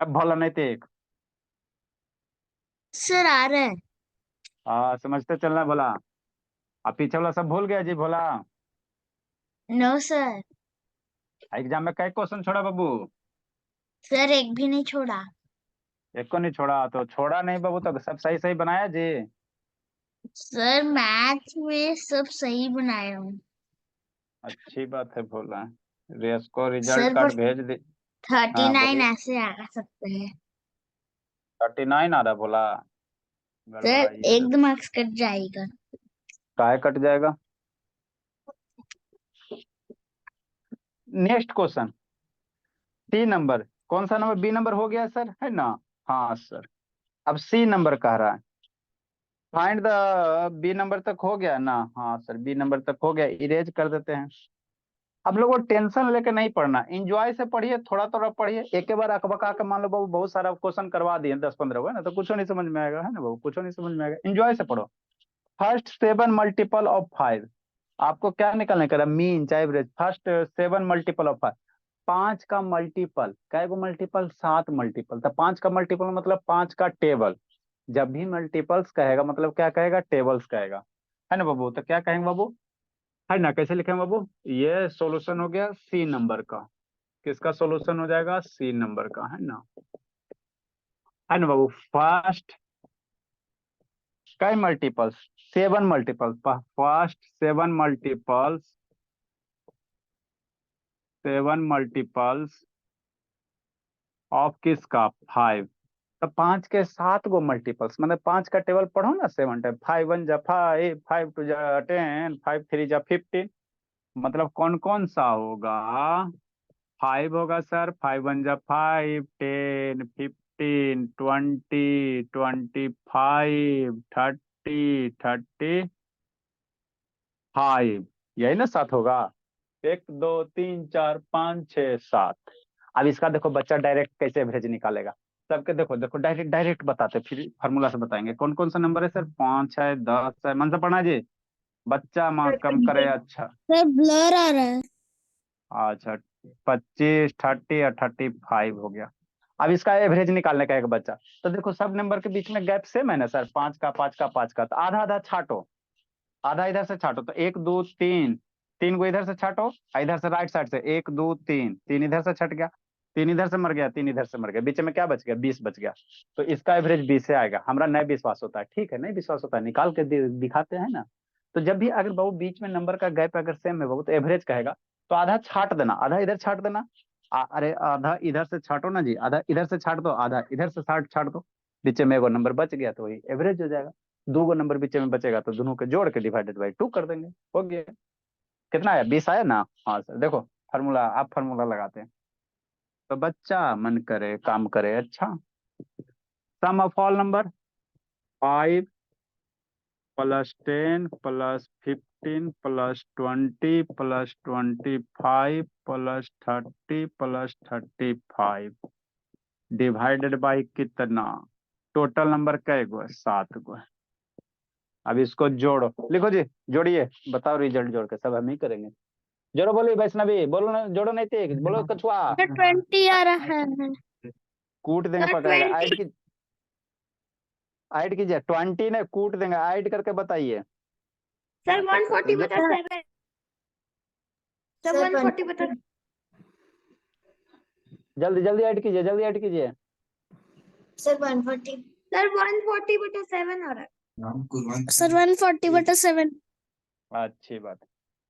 अब भोला नैतिक, सर आ रहा है। हाँ समझते चलना भोला। अब पीछे वाला सब भूल गया जी भोला। No sir. एग्जाम में कई क्वेश्चन छोड़ा बाबू? सर एक भी नहीं छोड़ा। एक को नहीं छोड़ा, तो छोड़ा नहीं बाबू तो सब सही सही बनाया जी। सर मैथ में सब सही बनाया हूँ। अच्छी बात है भोला। रेस को रिजल्ट सर कार्ड पर भेज दे। हाँ 39 बोलिए। ऐसे आ सकते हैं। 39 आ रहा भोला? सर गड़बड़ाइए एक दो मार्क्स कट जाएगा। काहे कट जाएगा? नेक्स्ट क्वेश्चन, 3 नंबर, कौन सा नंबर? बी नंबर हो गया सर, है ना। हाँ सर। अब सी नंबर कह रहा है, फाइंड द बी नंबर तक हो गया ना। हाँ सर बी नंबर तक हो गया, इरेज कर देते हैं। अब लोगों को टेंशन लेके नहीं पढ़ना, इंजॉय से पढ़िए, थोड़ा थोड़ा पढ़िए। एक के बार अकबका के मान लो बाबू बहुत सारा क्वेश्चन करवा दिए 10 15 हुआ ना, तो कुछ नहीं समझ में आएगा, है ना बाबू, कुछ नहीं समझ में आएगा। इंजॉय से पढ़ो। फर्स्ट 7 मल्टीपल ऑफ 5, आपको क्या निकालने का? मीन चाहे एवरेज। फर्स्ट 7 मल्टीपल ऑफ 5, 5 का मल्टीपल, क्या गो मल्टीपल? 7 मल्टीपल। तो 5 का मल्टीपल मतलब 5 का टेबल। जब भी मल्टीपल्स कहेगा मतलब क्या कहेगा? टेबल्स कहेगा, है ना बाबू। तो क्या कहेंगे बाबू, है ना, कैसे लिखेंगे बाबू? ये सॉल्यूशन हो गया सी नंबर का। किसका सॉल्यूशन हो जाएगा? सी नंबर का, है ना बाबू। फर्स्ट कई multiples? 7 multiples. First 7 multiples, 7 multiples of किसका? 5। तो 5 के 7 गो मल्टीपल्स, मतलब 5 का टेबल पढ़ो ना। 7 टाइम 5 1 जा 5, 5 2 जा 10, 5 3 जा 15, मतलब कौन कौन सा होगा? 5 होगा सर, 5 × 1 = 5, 10, 15, 20, 25, 30, 35, यही ना 7 होगा। 1 2 3 4 5 6 7। अब इसका देखो बच्चा डायरेक्ट कैसे एवरेज निकालेगा। सबके देखो देखो डायरेक्ट डायरेक्ट बताते, फिर फार्मूला से बताएंगे कौन कौन सा नंबर है सर। 5 है, 10 है, मन से पढ़ना जी। बच्चा माँ कम करे, अच्छा सर ब्लर आ रहा है। अच्छा 25, 30 और 35 हो गया। अब इसका एवरेज निकालने का एक बच्चा। तो देखो सब नंबर के बीच में गैप सेम है ना सर, 5 का 5 का 5 का, तो आधा आधा छाटो, आधा इधर से छाटो, तो 1 2 3, 3 को इधर से छाटो, इधर से राइट साइड से 1 2 3, 3 इधर से छट गया, 3 इधर से मर गया, 3 इधर से मर गया, बीच में क्या बच गया? 20 बच गया। तो इसका एवरेज 20 से आएगा। हमारा नहीं विश्वास होता है, ठीक है, नहीं विश्वास होता है, निकाल के दिखाते हैं ना। तो जब भी अगर बाबू बीच में नंबर का गैप अगर सेम है बाबू, तो एवरेज कहेगा। तो आधा छाट देना, आधा इधर छाट देना। अरे आधा इधर से छाटो ना जी, आधा इधर से छाट दो, आधा इधर से छाट दो, बीच में एगो नंबर बच गया, तो वही एवरेज हो जाएगा। 2 नंबर बीच में बचेगा तो दोनों के जोड़ के डिवाइडेड बाई 2 कर देंगे, हो गया। कितना आया? 20 आया ना। हाँ सर देखो फार्मूला, आप फार्मूला लगाते हैं तो बच्चा मन करे काम करे। अच्छा, सम of all number 5 + 10 + 15 + 20 + 25 + 30 + 35 divided by कितना? टोटल नंबर कै गो है? 7 गो है। अब इसको जोड़ो, लिखो जी, जोड़िए, बताओ रिजल्ट जोड़ के, सब हम ही करेंगे। जोड़ो, बोलिए वैष्णवी, बोलो ना, जोड़ो नहीं थे, बोलो कछुआ। सर 20 आ रहा है। कूट देंगे, सर पकड़ेगा। 20। ऐड कीजिए, 20 ने कूट देंगे, ऐड करके बताइए। सर 140 बटा 7। सर 140 बटा जल्दी जल्दी ऐड कीजिए, जल्दी ऐड कीजिए। सर 140। सर 140 बटा 7 आ रहा है। सर 140/7। अच्छी बात।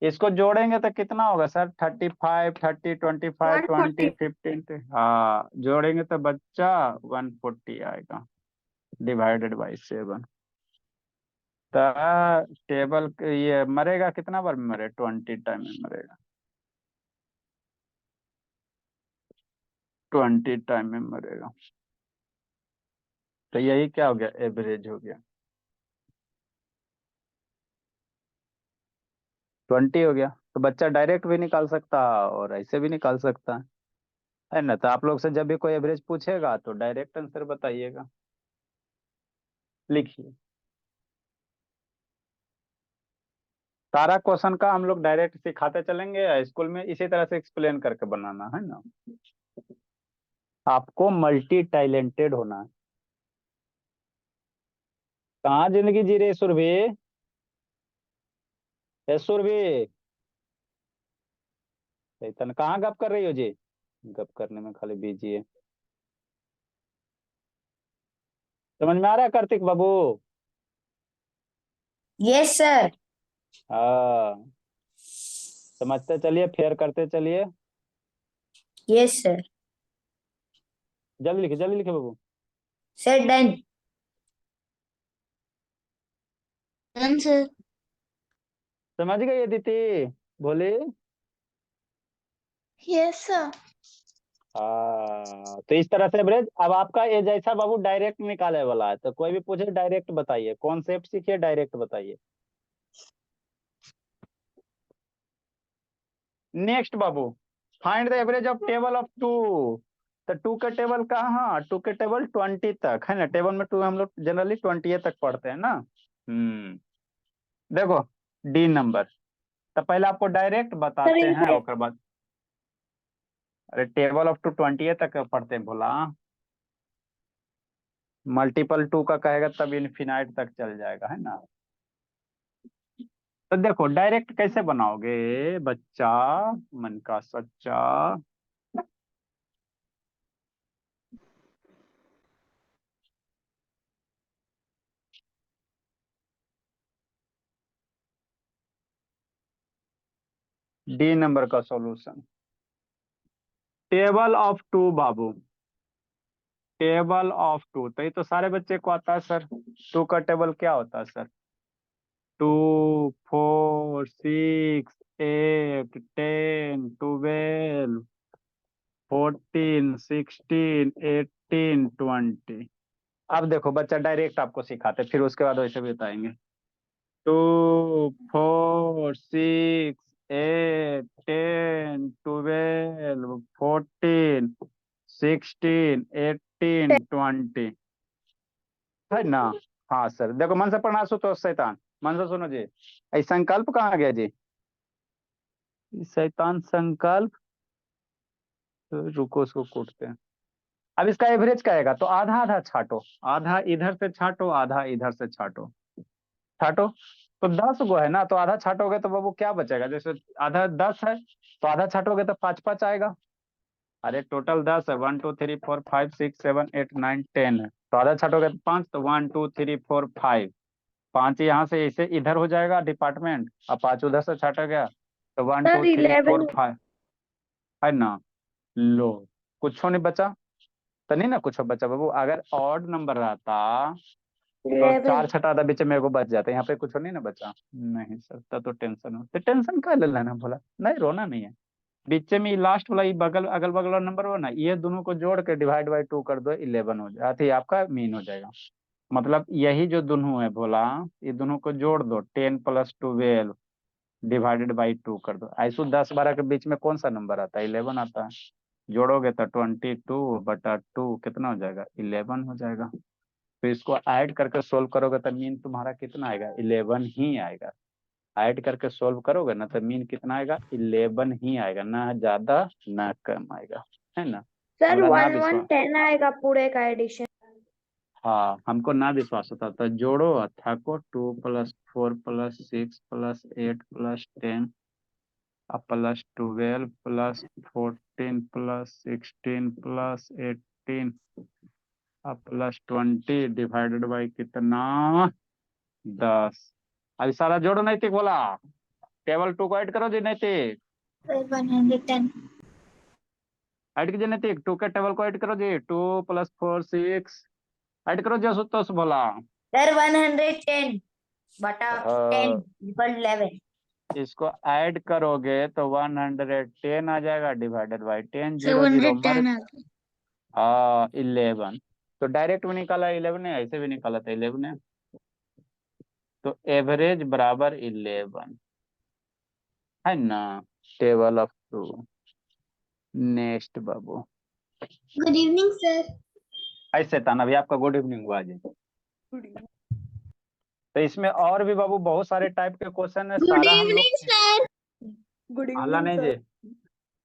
इसको जोड़ेंगे तो कितना होगा सर? 35, 30, 25, 20, 140। 15। हाँ, जोड़ेंगे तो बच्चा 140 आएगा, डिवाइडेड बाई 7। तो टेबल ये मरेगा कितना बार में मरे? 20 टाइम में मरेगा, 20 टाइम में मरेगा। तो यही क्या हो गया? एवरेज हो गया। 20 हो गया। तो बच्चा डायरेक्ट भी निकाल सकता है और ऐसे भी निकाल सकता है ना। तो आप लोग से जब भी कोई एवरेज पूछेगा तो डायरेक्ट आंसर बताइएगा। लिखिए, सारा क्वेश्चन का हम लोग डायरेक्ट सिखाते चलेंगे, स्कूल में इसी तरह से एक्सप्लेन करके बनाना है ना। आपको मल्टी टैलेंटेड होना है। कहाँ जिंदगी जी रही सुरभि? ए सुरभि, चैतन कहाँ गप कर रही हो जी? गप करने में खाली बिजी है। समझ में आ रहा है कार्तिक बाबू? Yes sir. हाँ, समझते चलिए, फेयर करते चलिए। Yes sir. जल्दी लिखे बाबू। Sir done. सर समझ गई अदिति? बोले यस सर। हाँ, तो इस तरह से एवरेज। अब आपका ये जैसा बाबू डायरेक्ट निकाले वाला है, तो कोई भी पूछे डायरेक्ट बताइए, कॉन्सेप्ट सीखिए, डायरेक्ट बताइए। Next Babu, find the average of table of 2। तो 2 का टेबल कहाँ? 2 के टेबल 20 तक है ना। टेबल में 2 हम लोग जनरली 20 तक पढ़ते हैं ना। देखो डी नंबर। तो पहले आपको डायरेक्ट सर बताते हैं, ओकर बाद अरे टेबल ऑफ 2 20 तक पढ़ते हैं बोला। मल्टीपल 2 का कहेगा तब इनफिनाइट तक चल जाएगा, है ना। तो देखो डायरेक्ट कैसे बनाओगे बच्चा, मन का सच्चा। डी नंबर का solution, table of 2 Babu, table of 2। तो ये तो सारे बच्चे को आता है सर। 2 का टेबल क्या होता है सर? 2 4 6 8 10 12 14 16 18 20। अब देखो बच्चा डायरेक्ट आपको सिखाते, फिर उसके बाद वैसे भी बताएंगे। 2 4 6 8 10 12 14 16 18 20, है ना। हाँ सर, देखो मन से पढ़ना सो तो शैतान, मन से सुनो जी। ये संकल्प कहाँ गया जी, शैतान संकल्प। तो रुको उसको कूटते हैं। अब इसका एवरेज क्या आएगा, तो आधा आधा छाटो, आधा इधर से छाटो आधा इधर से छाटो, छाटो। तो 10 गो है ना, तो आधा छाटोगे तो बाबू क्या बचेगा, जैसे आधा 10 है तो आधा छाटोगे तो 5 5 आएगा। अरे टोटल 10 है, 1 2 3 4 5 6 7 8 9 10 है, तो आधा छाटोगे तो 5, तो 1 2 3 4 5, 5 यहाँ से ऐसे इधर हो जाएगा डिपार्टमेंट, अब 5 उधर से छाटा गया तो 1 2 सर 3 4 11। 5, है ना। लो, कुछ नहीं बचा, तो नहीं ना कुछ बचा बाबू। अगर ऑड नंबर रहता तो 4 11। छठा आधा बीच में एगो बच जाता, यहाँ पे कुछ नहीं ना बचा। नहीं सर, तब तो टेंशन हो, तो टेंशन का ले लेना, बोला नहीं, रोना नहीं है। बीच में ये लास्ट वाला, ये बगल अगल बगल वाला नंबर हो ना, ये दोनों को जोड़ के डिवाइड बाई 2 कर दो, 11 हो जाए, अथी आपका मीन हो जाएगा। मतलब यही जो दोनों है बोला, ये दोनों को जोड़ दो, 10 + 12 डिवाइडेड बाई 2 कर दो। ऐसो 10 12 के बीच में कौन सा नंबर आता है, 11 आता है। जोड़ोगे तो 22/2 कितना हो जाएगा, 11 हो जाएगा। तो इसको ऐड करके सोल्व करोगे तो मीन तुम्हारा कितना आएगा, 11 ही आएगा। ऐड करके सोल्व करोगे ना तो मीन कितना आएगा, 11 ही आएगा, ना ज्यादा ना कम आएगा, है ना। सर हमरा ना 1 1 विश्वास, 10 आएगा पूरे का एडिशन। हाँ हमको ना विश्वास होता तो जोड़ो थाको, 2 + 4 + 6 + 8 + 10 +12 +14 +16 +18 +20 डिवाइडेड बाई कितना, 10। अभी सारा जोड़ो नैतिक बोला, टेबल 2 को ऐड करो जी नैतिक, सर 110। ऐड कीजिए नैतिक, 2 के टेबल को ऐड करो जी, 2 + 4 6, ऐड करो जी असुतोष बोला। सर 110 बटा हाँ, 10 इक्वल 11। इसको ऐड करोगे तो 110 आ जाएगा, डिवाइडेड बाई 10, 0 0 मर। 710 आ गया। हाँ 11, तो डायरेक्ट भी निकाला 11 है, ऐसे भी निकाला था 11 है, तो एवरेज बराबर 11, है ना। Table of 2। Next Babu, good evening sir. ऐसे था ना, अभी आपका गुड इवनिंग हुआ जी। तो इसमें और भी बाबू बहुत सारे टाइप के क्वेश्चन है, गुड सारा हम लोग इवनिंग सर। गुड हल्ला इवनिंग नहीं सर। जी,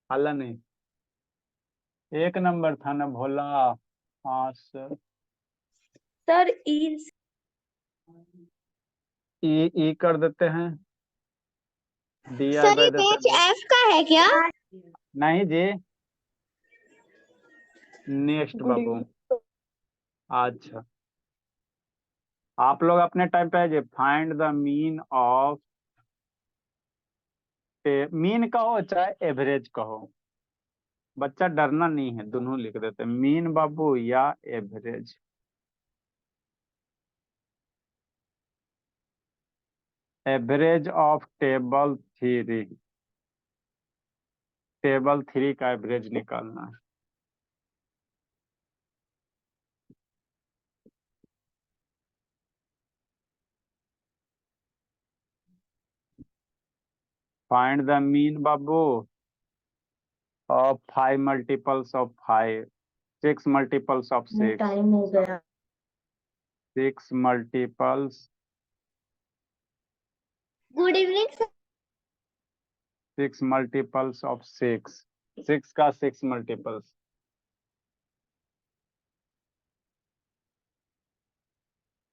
हल्ला नहीं, एक नंबर था ना भोला। हाँ सर, सर ई। ई कर देते हैं, DI सर ये बाय देते पेज हैं। एफ का है क्या? नहीं जी, नेक्स्ट गुड बाबू। इवनिंग। अच्छा, आप लोग अपने टाइम पे जी find the mean of, mean कहो चाहे एवरेज कहो, बच्चा डरना नहीं है, दोनों लिख देते हैं, मीन बाबू या average. Average of table 3, table 3 का एवरेज निकालना है। Find the mean Babu of 5 multiples of 5, 6 multiples of 6, time हो गया। 6 multiples, good evening sir. 6 multiples of 6, 6 का 6 मल्टीपल्स।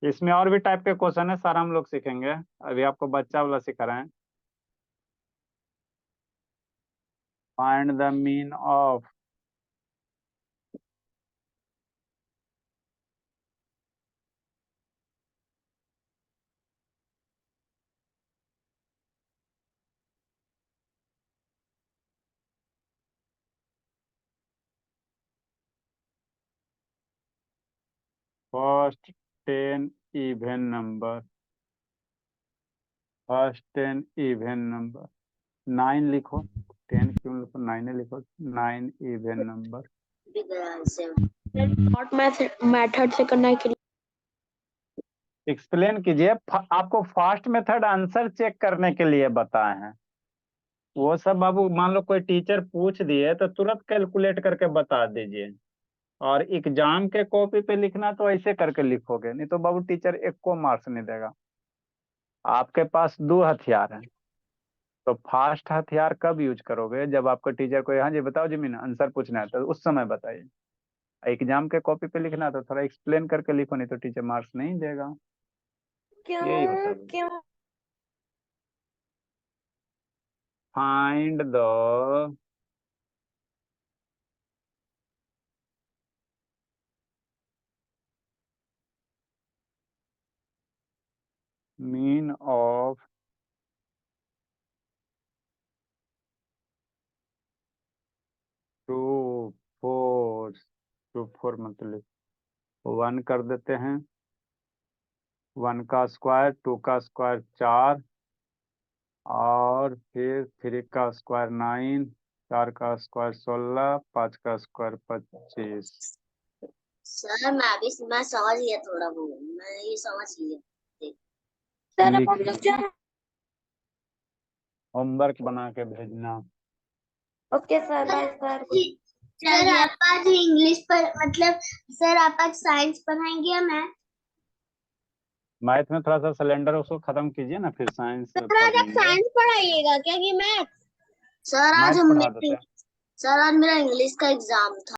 इसमें और भी टाइप के क्वेश्चन है, सारा हम लोग सीखेंगे, अभी आपको बच्चा वाला सिखा रहे हैं। Find the mean of first 10 even number, first 10 even number 9 लिखो, 10 क्यों लिखो, 9 लिखो, 9 इवन नंबर। नॉट मेथड से करना है कि एक्सप्लेन कीजिए, आपको फास्ट मेथड आंसर चेक करने के लिए बताए हैं। वो सब बाबू मान लो कोई टीचर पूछ दिए तो तुरंत कैलकुलेट करके बता दीजिए, और एग्जाम के कॉपी पे लिखना तो ऐसे करके लिखोगे, नहीं तो बाबू टीचर एक को मार्क्स नहीं देगा। आपके पास 2 हथियार हैं, तो फास्ट हथियार कब यूज करोगे, जब आपका टीचर को हाँ जी बताओ जी मीना आंसर पूछना है तो उस समय बताइए। एग्जाम के कॉपी पे लिखना तो थोड़ा एक्सप्लेन करके लिखो, नहीं तो टीचर मार्क्स नहीं देगा। यही होता है। क्यों find the mean of two four मतलब 1 कर देते हैं, 1 का स्क्वायर, 2 का स्क्वायर 4, और फिर 3 का स्क्वायर 9, 4 का स्क्वायर 16, 5 का स्क्वायर 25। सर मैं समझ गया थोड़ा बहुत, मैं ये समझ लिया। सर लिख हम लोग जो होमवर्क बना के भेजना। Okay sir bye sir sir आप आज इंग्लिश पर मतलब सर आप आज साइंस पढ़ाएंगे या मैथ? मैथ में थोड़ा सा सिलेंडर उसको खत्म कीजिए ना, फिर साइंस सर आज आप पढ़ेंगे। साइंस पढ़ाइएगा क्या कि मैथ? सर आज मैथ हम पढ़ा देते हैं। सर आज मेरा इंग्लिश का एग्जाम था।